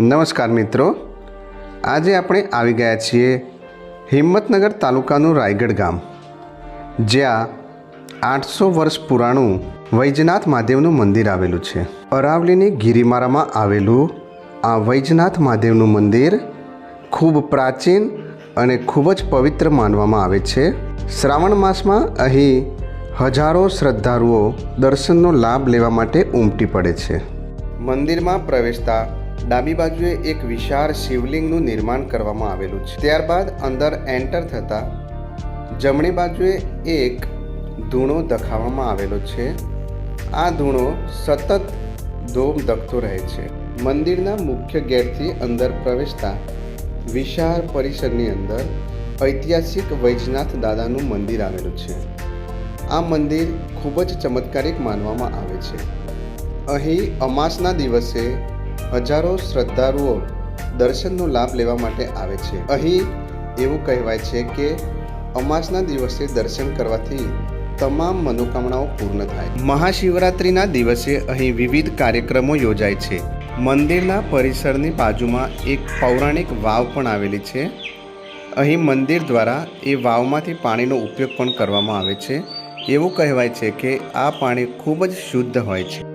નમસ્કાર મિત્રો, આજે આપણે આવી ગયા છીએ હિંમતનગર તાલુકાનું રાયગઢ ગામ, જ્યાં 800 વર્ષ પુરાણું વૈજનાથ મહાદેવનું મંદિર આવેલું છે। અરાવલીની ગિરિમાળામાં આવેલું આ વૈજનાથ મહાદેવનું મંદિર ખૂબ પ્રાચીન અને ખૂબ જ પવિત્ર માનવામાં આવે છે। શ્રાવણ માસમાં અહીં હજારો શ્રદ્ધાળુઓ દર્શનનો લાભ લેવા માટે ઉમટી પડે છે। મંદિરમાં પ્રવેશતા ડાબી બાજુએ એક વિશાળ શિવલિંગનું નિર્માણ કરવામાં આવેલું છે। ત્યારબાદ અંદર એન્ટર થતાં જમણી બાજુએ એક ધૂણો દખાવવામાં આવેલો છે। આ ધૂણો સતત ધૂમ ધકતો રહે છે। મંદિરના મુખ્ય ગેટથી અંદર પ્રવેશતા વિશાળ પરિસરની અંદર ઐતિહાસિક વૈજનાથ દાદાનું મંદિર આવેલું છે। આ મંદિર ખૂબ જ ચમત્કારિક માનવામાં આવે છે। અહીં અમાસના દિવસે હજારો શ્રદ્ધાળુઓ દર્શનનો લાભ લેવા માટે આવે છે। અહીં એવું કહેવાય છે કે અમાસના દિવસે દર્શન કરવાથી તમામ મનોકામનાઓ પૂર્ણ થાય। મહાશિવરાત્રિના દિવસે અહીં વિવિધ કાર્યક્રમો યોજાય છે। મંદિરના પરિસરની બાજુમાં એક પૌરાણિક વાવ પણ આવેલી છે। અહીં મંદિર દ્વારા એ વાવમાંથી પાણીનો ઉપયોગ પણ કરવામાં આવે છે। એવું કહેવાય છે કે આ પાણી ખૂબ જ શુદ્ધ હોય છે।